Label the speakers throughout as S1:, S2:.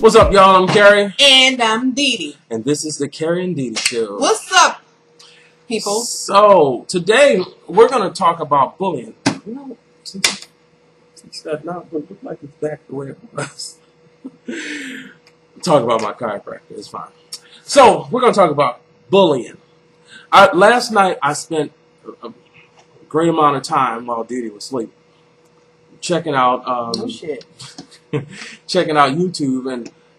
S1: What's up, y'all? I'm Kerry.
S2: And I'm Dee Dee.
S1: And this is the Kerry and Dee Dee Show.
S2: What's up, people?
S1: So, today, we're going to talk about bullying. You know, since that now it look like it's back the way it was. Talk about my chiropractor. It's fine. So, we're going to talk about bullying. Last night, I spent a great amount of time while Dee Dee was asleep checking out checking out YouTube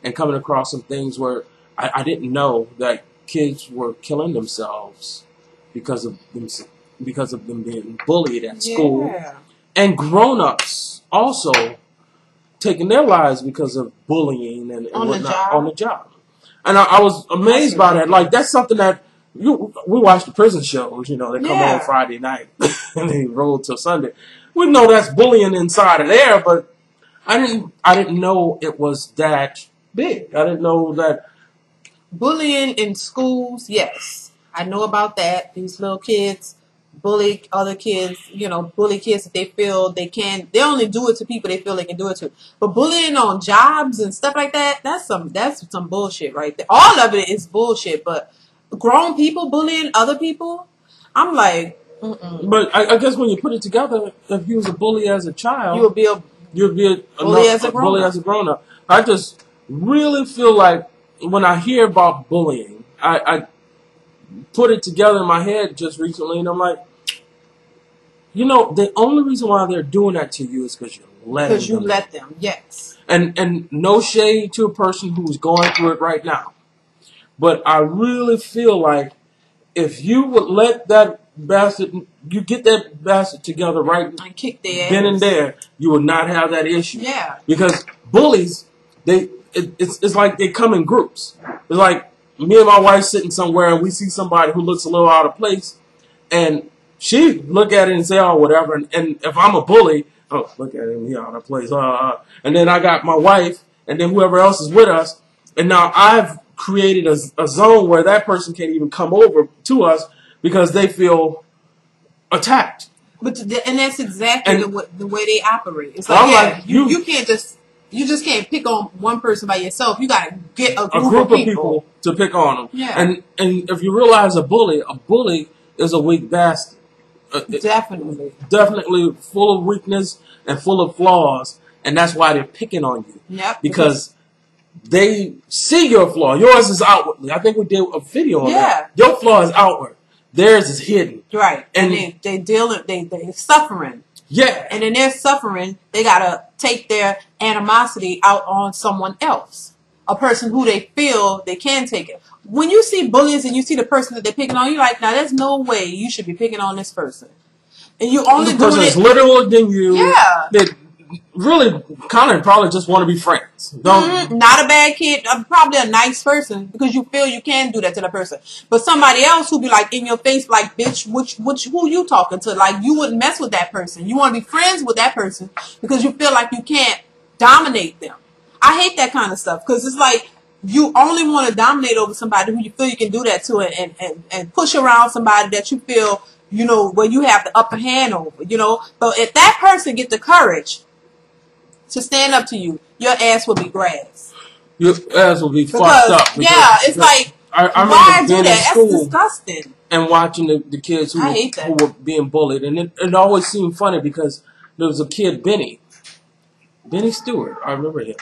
S1: and coming across some things where I didn't know that kids were killing themselves because of them being bullied at school, and grown-ups also taking their lives because of bullying and whatnot on the job. And I was amazed by that. Like, that's something that we watch the prison shows. You know, they come on Friday night and they roll till Sunday. We know that's bullying inside of there, but I didn't know it was that big. I didn't know that
S2: bullying in schools. Yes, I know about that. These little kids bully other kids. You know, bully kids that they feel they can. They only do it to people they feel they can do it to. But bullying on jobs and stuff like that, that's some bullshit right there. All of it is bullshit. But grown people bullying other people, I'm like.
S1: But I guess when you put it together, if you was a bully as a child, you'd be a bully as a grown-up. I just really feel like when I hear about bullying, I put it together in my head just recently, and I'm like, you know, the only reason why they're doing that to you is because you let them. Yes. And no shade to a person who's going through it right now, but I really feel like if you would let that bastard, you get that bastard together right
S2: and kick their
S1: then
S2: ass.
S1: And there, you will not have that issue.
S2: Yeah.
S1: Because bullies, it's like they come in groups. It's like me and my wife sitting somewhere and we see somebody who looks a little out of place, and she look at it and say, oh, whatever. And if I'm a bully, oh, look at him, he out of place. And then I got my wife and then whoever else is with us, and now I've created a zone where that person can't even come over to us because they feel attacked.
S2: And that's exactly the way they operate. It's like, you can't just can't pick on one person by yourself. You got to get a group of people
S1: to pick on them.
S2: Yeah.
S1: And if you realize a bully is a weak bastard. Definitely full of weakness and full of flaws, and that's why they're picking on you.
S2: Yep.
S1: Because they see your flaw. Yours is outwardly. I think we did a video on that. Your flaw is outward. Theirs is hidden.
S2: Right. And they're suffering.
S1: Yeah.
S2: And in their suffering, they gotta take their animosity out on someone else. A person who they feel they can take it. When you see bullies and you see the person that they're picking on, you're like, now there's no way you should be picking on this person. And you only
S1: do it. The person is littler than you.
S2: Yeah.
S1: That really kind of probably just want to be friends.
S2: Not a bad kid, probably a nice person because you feel you can do that to the person. But somebody else who be like in your face, like, bitch, who you talking to? Like, you wouldn't mess with that person. You want to be friends with that person because you feel like you can't dominate them. I hate that kind of stuff because it's like you only want to dominate over somebody who you feel you can do that to and push around somebody that you feel, you know, where you have the upper hand over, you know. But if that person get the courage to stand up to you, your ass will be grass.
S1: Your ass will be fucked up.
S2: It's like, why do that? That's disgusting.
S1: And watching the kids who were being bullied. And it always seemed funny because there was a kid, Benny Stewart. I remember him.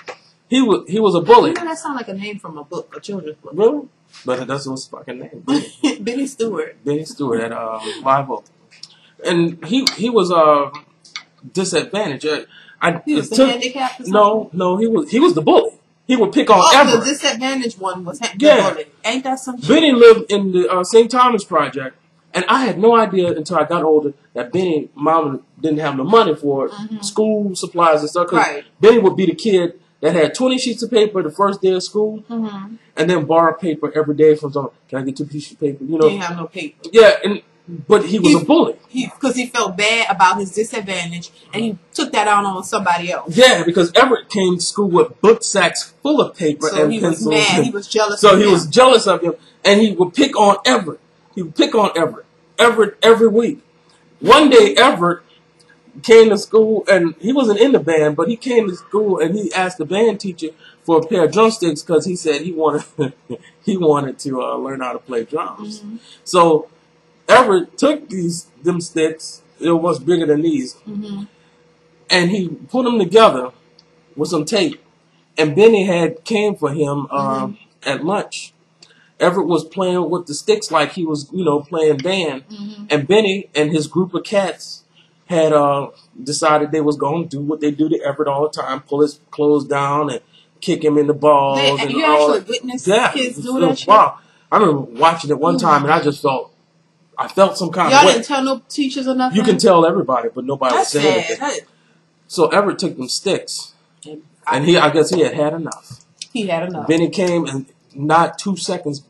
S1: He was a bully.
S2: You know, that sounds like a name from a book, a children's book.
S1: Really? But that's his fucking name.
S2: Benny Stewart.
S1: Benny Stewart at Live Oak. And he was disadvantaged.
S2: He was the handicapped or something?
S1: No, he was the bully. He would pick on Everett.
S2: The disadvantaged one was the bully. Ain't that some shit?
S1: Benny lived in the St. Thomas Project, and I had no idea until I got older that Benny mama didn't have no money for school supplies and stuff. Right. Benny would be the kid that had 20 sheets of paper the first day of school, and then borrow paper every day from someone. Can I get 2 pieces of paper? You know,
S2: he didn't have no paper.
S1: Yeah, but he was a bully.
S2: Because he felt bad about his disadvantage, and he took that out on somebody else.
S1: Yeah, because Everett came to school with book sacks full of paper and pencils.
S2: So he was mad. He was jealous
S1: of him. So he was jealous of him, and he would pick on Everett. He would pick on Everett every week. One day, Everett came to school, and he wasn't in the band, but he came to school and he asked the band teacher for a pair of drumsticks because he said he wanted he wanted to learn how to play drums. Mm-hmm. So Everett took them sticks. It was bigger than these, mm-hmm. and he put them together with some tape. And Benny came for him mm-hmm. at lunch. Everett was playing with the sticks like he was, playing band. Mm-hmm. And Benny and his group of cats had decided they was going to do what they do to Everett all the time, pull his clothes down and kick him in the balls.
S2: And you actually witnessed kids do that shit?
S1: Wow. I remember watching it one time, and I felt some kind of way.
S2: Y'all didn't tell no teachers or nothing?
S1: You can tell everybody, but nobody was saying anything. So Everett took them sticks, and I guess he had enough.
S2: He had enough.
S1: Benny came, and not 2 seconds,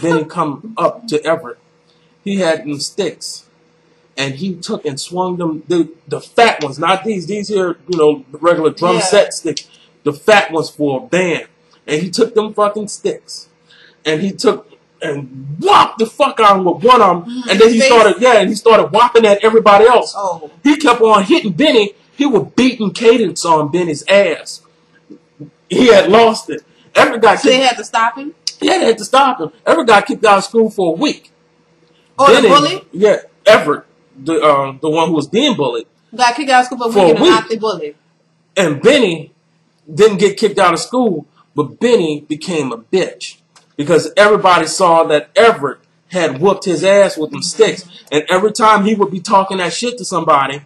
S1: Benny come up to Everett. He had them sticks, and he took and swung them, the fat ones, not these here, the regular drum set sticks. The fat ones for a band. And he took them fucking sticks, and he took and whopped the fuck out of him with one of them, and then he started whopping at everybody else. Oh. He kept on hitting Benny. He was beating cadence on Benny's ass. He had lost it. Everett got kicked.
S2: They had to stop him?
S1: Yeah, they had to stop him. Everett got kicked out of school for a week.
S2: Oh, Benny, the bully?
S1: Yeah, Everett, the one who was being bullied.
S2: Got kicked out of school for a week and not the bully.
S1: And Benny didn't get kicked out of school, but Benny became a bitch because everybody saw that Everett had whooped his ass with them sticks. And every time he would be talking that shit to somebody,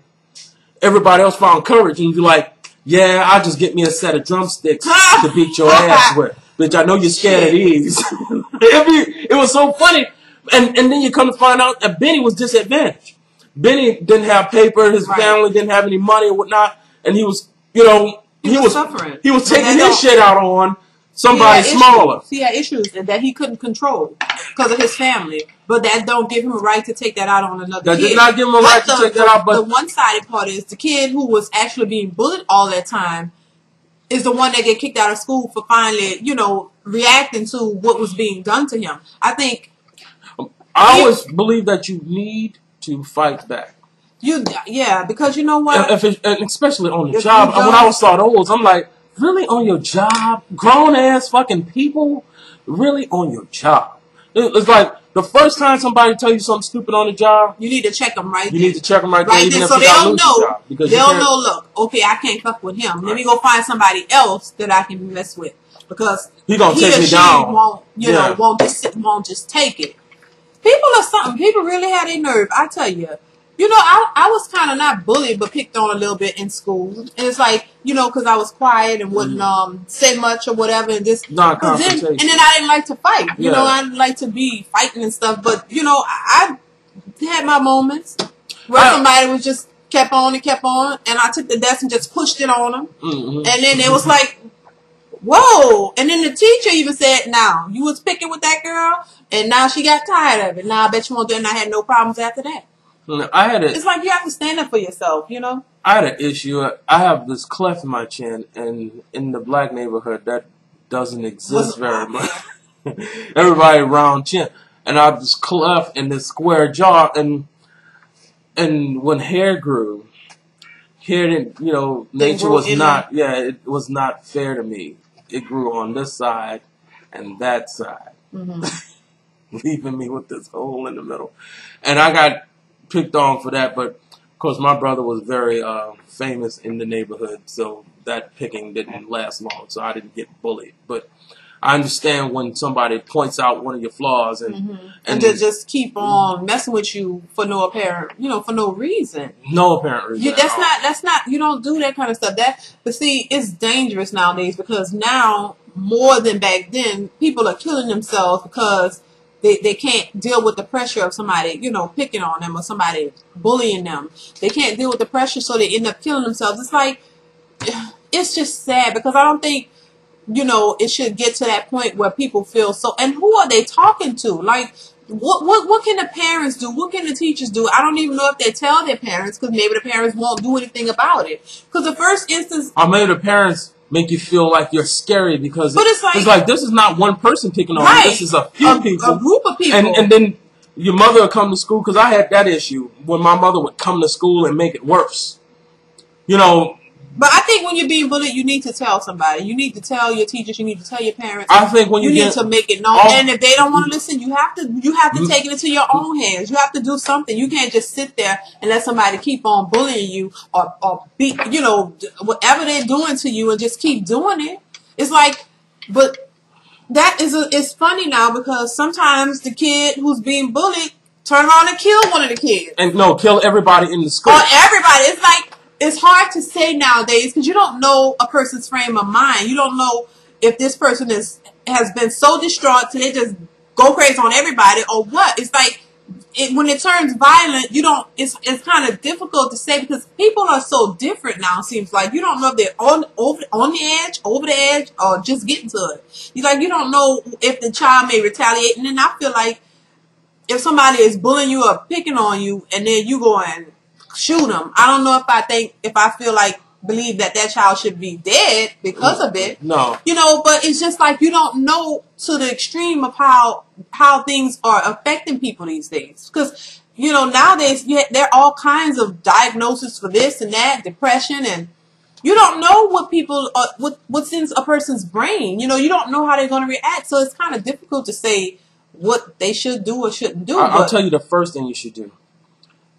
S1: everybody else found courage and be like, yeah, I'll just get me a set of drumsticks to beat your ass with. Bitch, I know you're scared of these. It was so funny. And then you come to find out that Benny was disadvantaged. Benny didn't have paper, his family didn't have any money or whatnot, and he was, he was suffering. He was taking his shit out on somebody smaller.
S2: He had issues that he couldn't control because of his family. But that don't give him a right to take that out on another kid.
S1: That did not give him a right to take that out. But
S2: the one-sided part is the kid who was actually being bullied all that time is the one that get kicked out of school for finally, reacting to what was being done to him. I think...
S1: I always believe that you need to fight back.
S2: Because you know what?
S1: And especially on the job. When I saw those, I'm like, really on your job? Grown-ass fucking people? Really on your job? It's like the first time somebody tell you something stupid on the job,
S2: you need to check them right there.
S1: You need to check them right there.
S2: So they'll know. They'll know, look, okay, I can't fuck with him. Let me go find somebody else that I can mess with. Because
S1: he or she
S2: won't just take it. People are something. People really had a nerve. I tell you. I was kind of not bullied, but picked on a little bit in school. And it's like, because I was quiet and wouldn't say much or whatever. And just
S1: non-confrontation.
S2: And then I didn't like to fight. I didn't like to be fighting and stuff. But, I had my moments where somebody was just kept on. And I took the desk and just pushed it on them. Mm-hmm. And then it was like, whoa. And then the teacher even said, now, you was picking with that girl, and now she got tired of it. Now I bet you won't do it, and I had no problems after that. It's like you have to stand up for yourself,
S1: I had an issue. I have this cleft in my chin, and in the black neighborhood, that doesn't exist very much. Everybody round chin. And I have this cleft in this square jaw, and when hair grew, nature was not, it was not fair to me. It grew on this side and that side, leaving me with this hole in the middle. And I got picked on for that, but of course my brother was very famous in the neighborhood, so that picking didn't last long, so I didn't get bullied. But I understand when somebody points out one of your flaws and
S2: just keep on messing with you for no apparent, for no reason.
S1: No apparent reason.
S2: That's not. You don't do that kind of stuff. But see, it's dangerous nowadays because now more than back then, people are killing themselves because they can't deal with the pressure of somebody, picking on them or somebody bullying them. They can't deal with the pressure, so they end up killing themselves. It's like, it's just sad because I don't think, it should get to that point where people feel so. And who are they talking to? Like, what can the parents do? What can the teachers do? I don't even know if they tell their parents because maybe the parents won't do anything about it. Because the first instance,
S1: or maybe the parents make you feel like you're scary because it's like this is not one person picking on you. This is a few people,
S2: a group of people,
S1: and then your mother would come to school because I had that issue when my mother would come to school and make it worse. You know.
S2: But I think when you're being bullied, you need to tell somebody. You need to tell your teachers. You need to tell your parents.
S1: I think when
S2: you need to make it known. And if they don't want to listen, you have to take it into your own hands. You have to do something. You can't just sit there and let somebody keep on bullying you or be, you know, whatever they're doing to you and just keep doing it. It's like, but that is it's funny now because sometimes the kid who's being bullied turn around and kill one of the kids.
S1: And no, kill everybody in the school.
S2: Or everybody. It's like, it's hard to say nowadays because you don't know a person's frame of mind. You don't know if this person has been so distraught so they just go crazy on everybody or what. It's like when it turns violent, you don't. It's kind of difficult to say because people are so different now. It seems like you don't know if they're on the edge, or just getting to it. You don't know if the child may retaliate, and then I feel like if somebody is bullying you or picking on you, and then you go and shoot them. I don't know if I feel like believe that child should be dead because of it. No. You know, but it's just like you don't know to the extreme of how things are affecting people these days. Because, you know, nowadays there are all kinds of diagnoses for this and that, depression, and you don't know what people what's in a person's brain. You know, you don't know how they're going to react. So it's kind of difficult to say what they should do or shouldn't do.
S1: I'll tell you the first thing you should do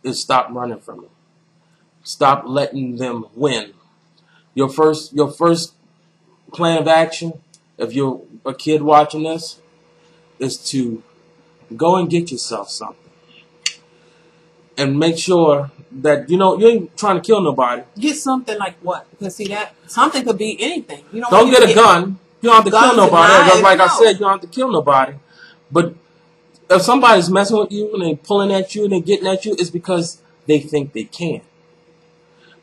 S1: is stop running from them. Stop letting them win. Your first plan of action, if you're a kid watching this, is to go and get yourself something. And make sure that, you know, you ain't trying to kill nobody.
S2: Get something like what? Because see that something could be anything. You
S1: don't get a gun. You don't have to kill nobody. Like I said, you don't have to kill nobody. But if somebody's messing with you and they're pulling at you and they're getting at you, it's because they think they can.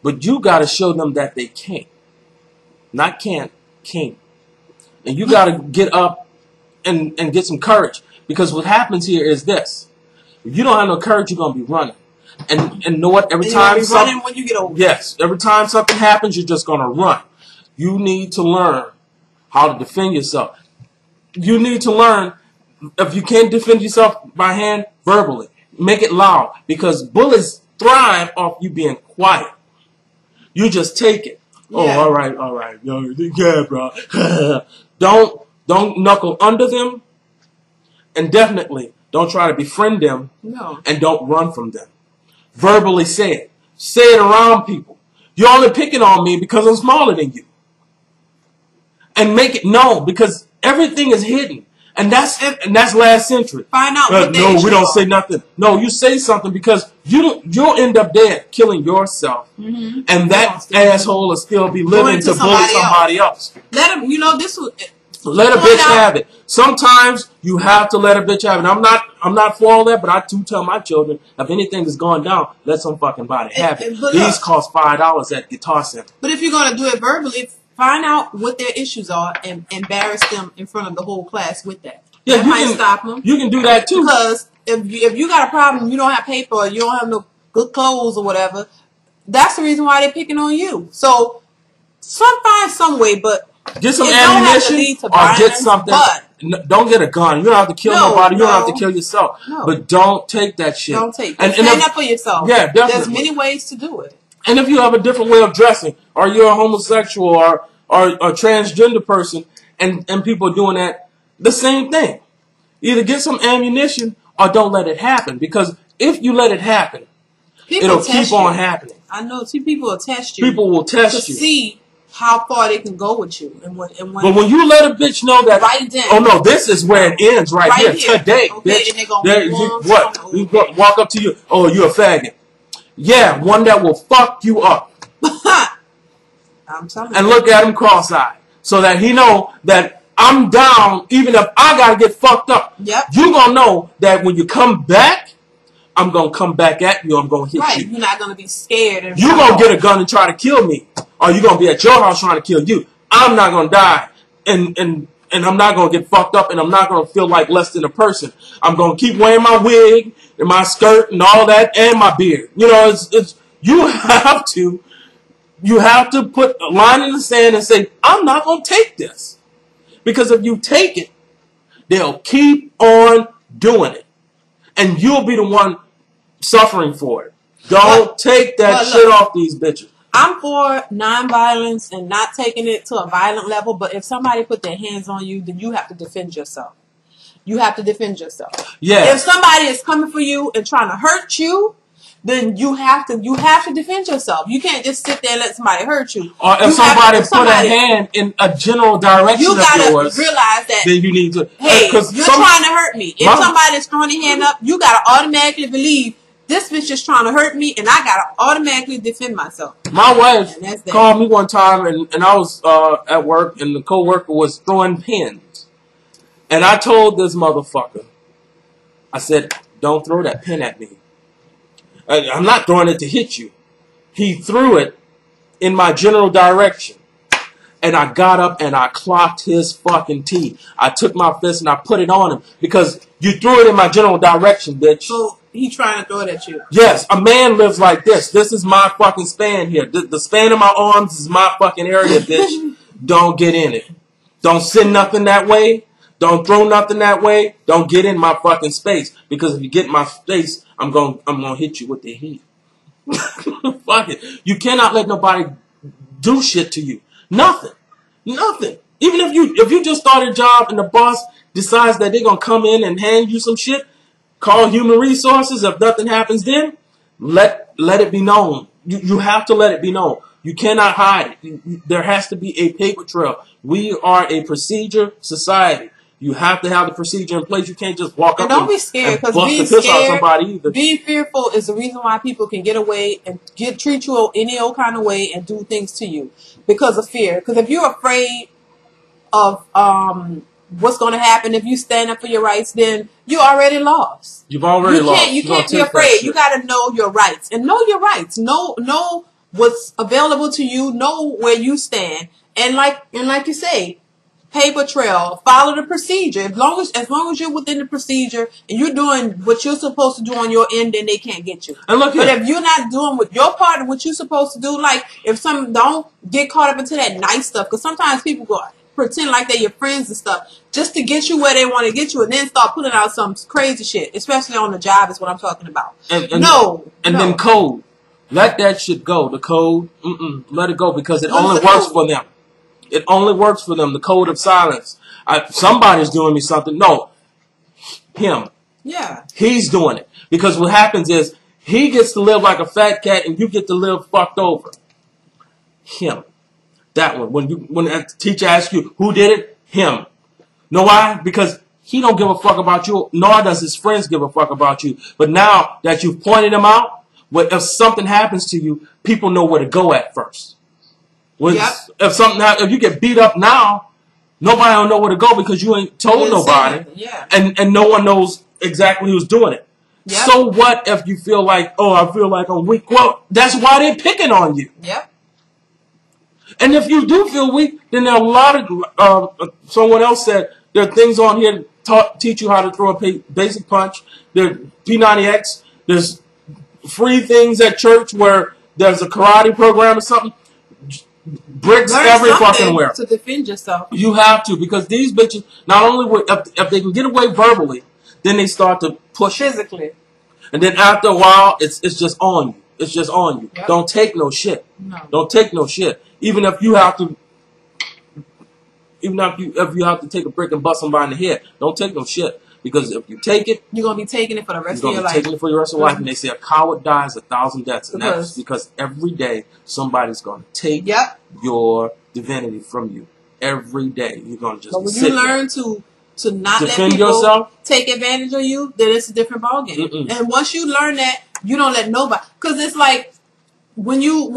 S1: But you got to show them that they can't. Not can't. And you got to get up and get some courage. Because what happens here is this. If you don't have no courage, you're going to be running. And know what? Every time something,
S2: when you get over.
S1: Yes. Every time something happens, you're just going to run. You need to learn how to defend yourself. You need to learn, if you can't defend yourself by hand, verbally. Make it loud. Because bullies thrive off you being quiet. You just take it. Yeah. Oh, all right. Yeah, bro. Don't knuckle under them. And definitely don't try to befriend them.
S2: No.
S1: And don't run from them. Verbally say it. Say it around people. You're only picking on me because I'm smaller than you. And make it known because everything is hidden. And that's last century.
S2: Find out what
S1: no, we don't say nothing. No, you say something because you'll end up dead, killing yourself, and that asshole will still be living to bully somebody else.
S2: Let him, you know, this will.
S1: Let a bitch have it. Sometimes you have to let a bitch have it. I'm not for all that, but I do tell my children if anything is going down, let some fucking body have it. These cost $5 at Guitar Center.
S2: But if you're gonna do it verbally, find out what their issues are and embarrass them in front of the whole class with that.
S1: Yeah,
S2: that might stop them.
S1: You can do that too.
S2: Because if you got a problem, you don't have paper, or you don't have no good clothes or whatever, that's the reason why they're picking on you. So find some way, but
S1: get some ammunition or get something. Don't get a gun. You don't have to kill nobody. You don't have to kill yourself.
S2: No.
S1: But don't take that shit.
S2: Don't take it. And stand up for yourself.
S1: Yeah, definitely.
S2: There's many ways to do it.
S1: And if you have a different way of dressing, or you're a homosexual or a transgender person, and people are doing that, the same thing. Either get some ammunition or don't let it happen. Because if you let it happen, it'll keep on happening.
S2: I know. See, people will test you.
S1: People will test you.
S2: To see how far they can go with you.
S1: But when you let a bitch know that, oh no, this is where it ends right here. Today,
S2: okay,
S1: bitch. We walk up to you, oh, you're a faggot. Yeah, one that will fuck you up.
S2: I'm telling you.
S1: And look at him cross-eyed. So that he know that I'm down even if I gotta get fucked up.
S2: Yep.
S1: You gonna know that when you come back, I'm gonna come back at you, I'm gonna hit you.
S2: Right, you're not gonna be scared.
S1: You gonna get a gun and try to kill me. Or you gonna be at your house trying to kill you. I'm not gonna die. And I'm not gonna get fucked up, and I'm not gonna feel like less than a person. I'm gonna keep wearing my wig and my skirt and all that and my beard. You know, it's you have to put a line in the sand and say, I'm not gonna take this. Because if you take it, they'll keep on doing it. And you'll be the one suffering for it. Don't take that shit off these bitches.
S2: I'm for nonviolence and not taking it to a violent level, but if somebody put their hands on you, then you have to defend yourself. You have to defend yourself.
S1: Yeah.
S2: If somebody is coming for you and trying to hurt you, then you have to defend yourself. You can't just sit there and let somebody hurt you.
S1: Or if somebody put a hand in a general direction
S2: you gotta
S1: of yours,
S2: realize that
S1: then you need to.
S2: Hey, you're trying to hurt me. If somebody's throwing their hand up, you gotta automatically believe this bitch is trying to hurt me, and I gotta automatically defend myself.
S1: My wife called me one time, and I was at work, and the coworker was throwing pins, and I told this motherfucker, I said, "Don't throw that pin at me. I'm not throwing it to hit you." He threw it in my general direction. And I got up and I clocked his fucking teeth. I took my fist and I put it on him. Because you threw it in my general direction, bitch.
S2: So he trying to throw it at you.
S1: Yes, a man lives like this. This is my fucking span here. The span of my arms is my fucking area, bitch. Don't get in it. Don't send nothing that way. Don't throw nothing that way. Don't get in my fucking space. Because if you get in my space, I'm gonna hit you with the heat. Fuck it. You cannot let nobody do shit to you. Nothing. Even if you just start a job and the boss decides that they're gonna come in and hand you some shit, call human resources. If nothing happens, then let it be known. You have to let it be known. You cannot hide it. There has to be a paper trail. We are a procedure society. You have to have the procedure in place. You can't just walk up
S2: don't be scared, because being scared, being fearful is the reason why people can get away and treat you any old kind of way and do things to you because of fear. Because if you're afraid of what's going to happen if you stand up for your rights, then you already lost.
S1: You've already lost.
S2: You can't be afraid. You got to know your rights and know your rights. Know what's available to you. Know where you stand. And like you say, paper trail, follow the procedure. As long as you're within the procedure and you're doing what you're supposed to do on your end, then they can't get you.
S1: And look here.
S2: But if you're not doing with your part of what you're supposed to do, like if some don't get caught up into that nice stuff, because sometimes people go pretend like they're your friends and stuff just to get you where they want to get you, and then start putting out some crazy shit, especially on the job is what I'm talking about. Then
S1: code. Let that shit go. The code, let it go, because it only works for them. It only works for them. The code of silence. Somebody's doing me something. No. Him.
S2: Yeah.
S1: He's doing it. Because what happens is, he gets to live like a fat cat and you get to live fucked over. Him. That one. When the teacher asks you, who did it? Him. Know why? Because he don't give a fuck about you, nor does his friends give a fuck about you. But now that you've pointed him out, if something happens to you, people know where to go at first. If something happens, if you get beat up now, nobody will know where to go because you ain't told nobody.
S2: Yeah.
S1: And no one knows exactly who's doing it. Yep. So what if you feel like, oh, I feel like I'm weak? Well, that's why they're picking on you.
S2: Yep.
S1: And if you do feel weak, then there are a lot of, someone else said, there are things on here that teach you how to throw a basic punch. There's P90X. There's free things at church where there's a karate program or something. Bricks every fucking where.
S2: To defend yourself.
S1: You have to, because these bitches, not only if they can get away verbally, then they start to push
S2: physically.
S1: And then after a while, it's just on you. It's just on you. Yep. Don't take no shit.
S2: No.
S1: Don't take no shit. Even if you have to take a brick and bust somebody in the head, don't take no shit. Because if you take it,
S2: you're going to be taking it for the rest of your life.
S1: You're going to be taking it for the rest of your life. And they say a coward dies 1,000 deaths. And that's because every day somebody's going to take your divinity from you. Every day. You're going to just
S2: when you learn to not
S1: defend
S2: let people
S1: yourself,
S2: take advantage of you, then it's a different ballgame. And once you learn that, you don't let nobody. Because it's like when you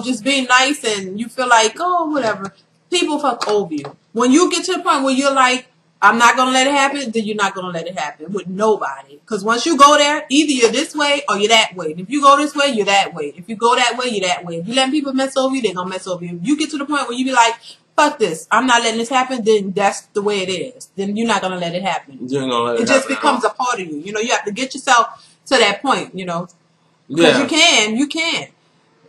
S2: just being nice and you feel like, oh, whatever, people fuck over you. When you get to the point where you're like, I'm not going to let it happen, then you're not going to let it happen with nobody. Because once you go there, either you're this way or you're that way. And if you go this way, you're that way. If you go that way, you're that way. If you let people mess over you, they're going to mess over you. If you get to the point where you be like, fuck this, I'm not letting this happen, then that's the way it is. Then you're not going to let it happen. It just becomes a part of you. You have to get yourself to that point, Because you can.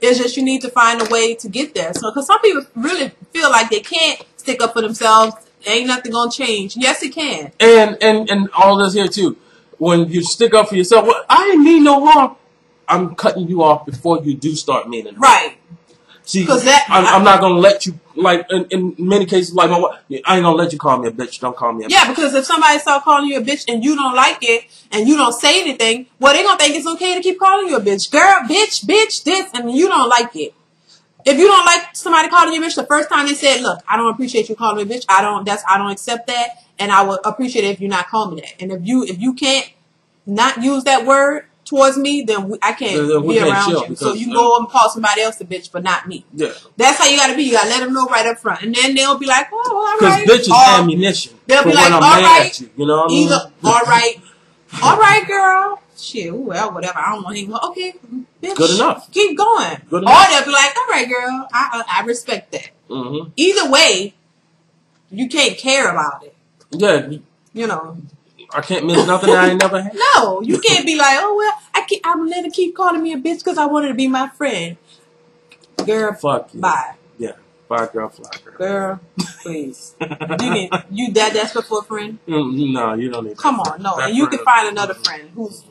S2: It's just you need to find a way to get there. So, because some people really feel like they can't stick up for themselves. Ain't nothing gonna change. Yes, it can.
S1: And all this here too. When you stick up for yourself, well, I ain't mean no harm. I'm cutting you off before you do start meaning it.
S2: Right.
S1: See, I'm not gonna let you, like in many cases, like my wife, I ain't gonna let you call me a bitch. Don't call me a bitch.
S2: Yeah, because if somebody start calling you a bitch and you don't like it and you don't say anything, well, they gonna think it's okay to keep calling you a bitch, girl, bitch, this, and you don't like it. If you don't like somebody calling you a bitch, the first time they said, "Look, I don't appreciate you calling me a bitch. I don't accept that, and I would appreciate it if you not call me that. And if you can't not use that word towards me, then I can't be around you. So you can go and call somebody else a bitch, but not me.
S1: Yeah,
S2: that's how you got to be. You got to let them know right up front, and then they'll be like, "Oh, all right."
S1: Because bitch is ammunition.
S2: They'll be like, "All right,"
S1: you know what I mean?
S2: All right, girl. Shit, well, whatever. I don't want him. Okay, bitch.
S1: Good enough.
S2: Keep going.
S1: Good enough.
S2: Or they'll be like, "All right, girl. I respect that."
S1: Mm-hmm.
S2: Either way, you can't care about it.
S1: Yeah.
S2: You know.
S1: I can't miss nothing that I ain't never had.
S2: No, you can't be like, "Oh well, I'm gonna keep calling me a bitch because I wanted to be my friend." Girl,
S1: fuck you.
S2: Bye.
S1: Yeah, bye, girl, fly, girl.
S2: Girl, please. you that desperate for a friend?
S1: No, you don't need.
S2: Come on, no, and you can find another friend who's,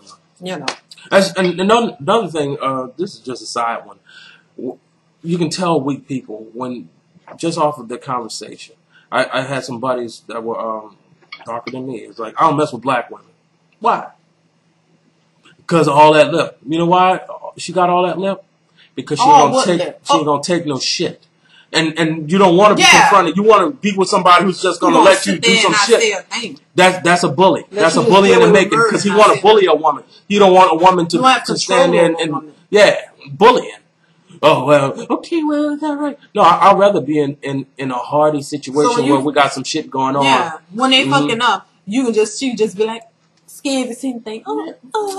S2: you know.
S1: And another thing, this is just a side one. You can tell weak people when just off of the conversation. I had some buddies that were darker than me. It's like, I don't mess with black women. Why? Because of all that lip. You know why she got all that lip? Because she ain't gonna take no shit. And you don't want to be confronted. You want to be with somebody who's just gonna let you do some shit. That's a bully. That's a bully in the making. Because he want to bully a woman. You don't want a woman to stand there and bullying. Oh, well, okay, well, is that right? No, I'd rather be in a hardy situation where we got some shit going on.
S2: Yeah, when they fucking up, you just be like, scared to say anything,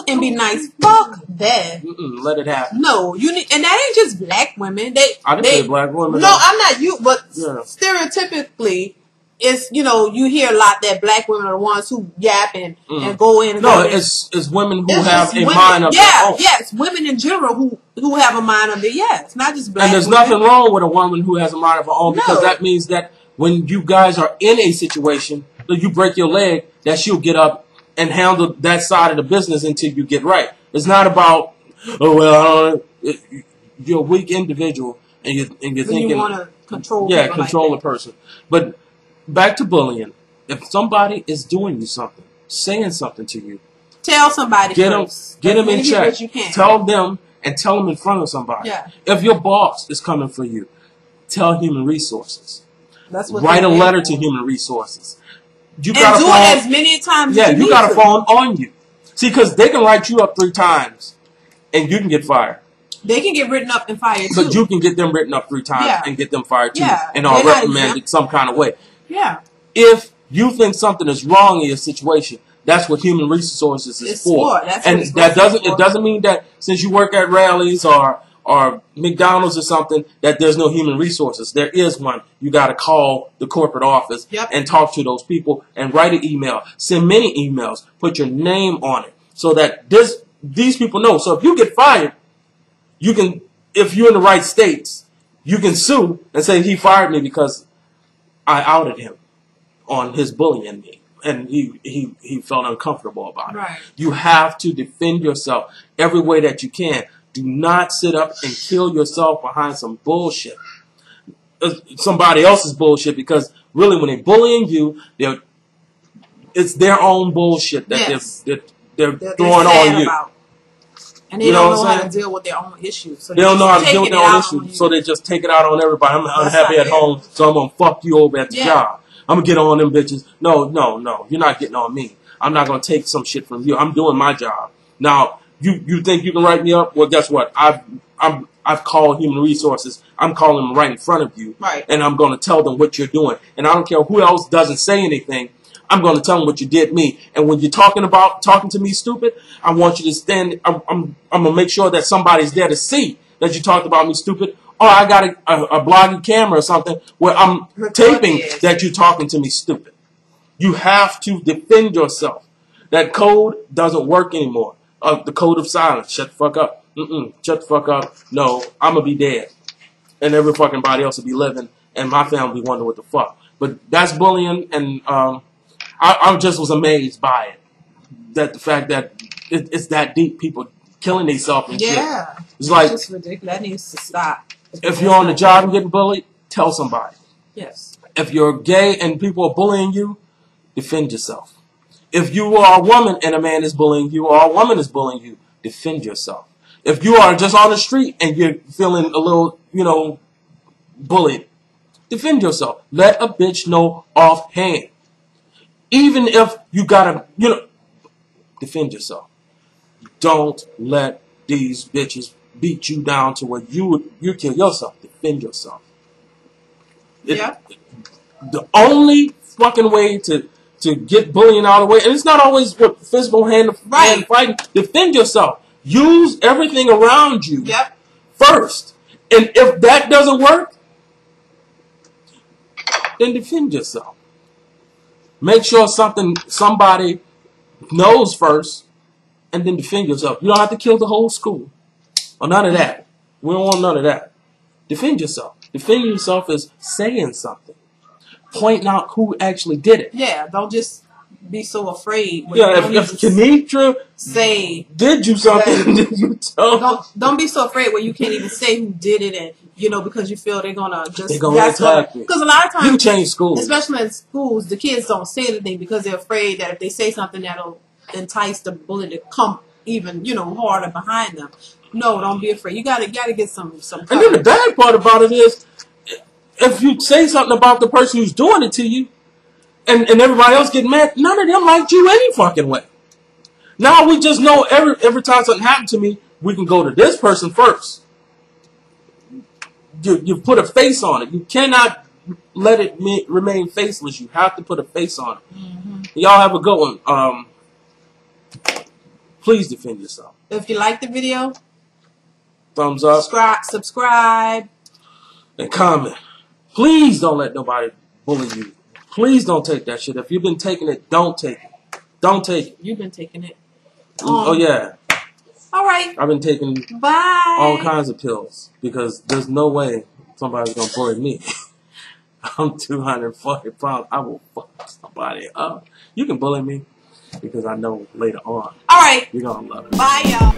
S2: and be nice. Fuck that.
S1: Let it happen.
S2: No, you need, and that ain't just black women.
S1: I didn't say black women.
S2: No, I'm not you, but stereotypically, it's, you know, you hear a lot that black women are the ones who yap and go in.
S1: It's women who have a mind of their own.
S2: Yes, women in general who have a mind of their it's not just black.
S1: And there's nothing wrong with a woman who has a mind of her own, because that means that when you guys are in a situation, you break your leg, that she'll get up and handle that side of the business until you get right. It's not about, you're a weak individual and you're thinking
S2: you want to control
S1: a person. But back to bullying. If somebody is doing you something, saying something to you,
S2: tell somebody.
S1: Get them in check. Tell them and tell them in front of somebody. Yeah. If your boss is coming for you, tell human resources. Write a letter to human resources. You got
S2: do it as many times as
S1: you got a phone on you. See, because they can write you up 3 times and you can get fired.
S2: They can get written up and fired too.
S1: But you can get them written up 3 times and get them fired too.
S2: Yeah.
S1: And are reprimanded some kind of way.
S2: Yeah.
S1: If you think something is wrong in your situation, that's what human resources is for. And it doesn't mean that since you work at rallies or McDonald's or something that there's no human resources. There is one. You got to call the corporate office and talk to those people and write an email. Send many emails. Put your name on it so that these people know. So if you get fired, you can, if you're in the right states, you can sue and say he fired me because I outed him on his bullying me. And he felt uncomfortable about it.
S2: Right.
S1: You have to defend yourself every way that you can. Do not sit up and kill yourself behind some bullshit. Somebody else's bullshit, because really when they're bullying you, it's their own bullshit that they're throwing on you.
S2: And they don't know how to deal with their own issues. So
S1: they don't know how to deal with their own issues, so they just take it out on everybody. I'm unhappy at home, so I'm going to fuck you over at the job. I'm going to get on them bitches. No. You're not getting on me. I'm not going to take some shit from you. I'm doing my job. Now, you think you can write me up? Well, guess what? I've called human resources. I'm calling them right in front of you.
S2: Right.
S1: And I'm going to tell them what you're doing. And I don't care who else doesn't say anything. I'm going to tell them what you did me. And when you're talking to me stupid, I want you to stand. I'm going to make sure that somebody's there to see that you talked about me stupid. Or I got a blogging camera or something where I'm taping that you're talking to me stupid. You have to defend yourself. That code doesn't work anymore. The code of silence. Shut the fuck up. Shut the fuck up. No, I'm going to be dead. And every fucking body else will be living. And my family will wonder what the fuck. But that's bullying. And I just was amazed by it. That the fact that it's that deep. People killing themselves and shit.
S2: Yeah.
S1: It's like,
S2: it's ridiculous. That needs to stop.
S1: If you're on the job and getting bullied, tell somebody.
S2: Yes.
S1: If you're gay and people are bullying you, defend yourself. If you are a woman and a man is bullying you or a woman is bullying you, defend yourself. If you are just on the street and you're feeling a little, bullied, defend yourself. Let a bitch know offhand. Even if you gotta, defend yourself. Don't let these bitches beat you down to where you kill yourself. Defend yourself.
S2: Yeah.
S1: The only fucking way to get bullying out of the way, and it's not always with physical hand fighting. Defend yourself. Use everything around you first. And if that doesn't work, then defend yourself. Make sure somebody knows first, and then defend yourself. You don't have to kill the whole school. Or none of that. We don't want none of that. Defend yourself. Defending yourself is saying something. Pointing out who actually did it.
S2: Yeah, don't just be so afraid.
S1: If Kenitra did you something, you
S2: don't be so afraid where you can't even say who did it, and because you feel they're gonna
S1: attack you.
S2: Because a lot of times
S1: you can change schools,
S2: especially in schools, the kids don't say anything because they're afraid that if they say something that'll entice the bully to come even harder behind them. No, don't be afraid. You gotta get some courage.
S1: And then the bad part about it is, if you say something about the person who's doing it to you, and everybody else get mad, none of them liked you any fucking way. Now we just know every time something happened to me, we can go to this person first. You put a face on it. You cannot let it remain faceless. You have to put a face on it. Mm-hmm. Y'all have a good one. Please defend yourself.
S2: If you like the video,
S1: thumbs up,
S2: subscribe,
S1: and comment. Please don't let nobody bully you. Please don't take that shit. If you've been taking it, don't take it. Don't take it.
S2: You've been taking it.
S1: Oh, yeah.
S2: All right.
S1: I've been taking all kinds of pills because there's no way somebody's going to bully me. I'm 240 pounds. I will fuck somebody up. You can bully me because I know later on.
S2: All right.
S1: You're going to love it.
S2: Bye, y'all.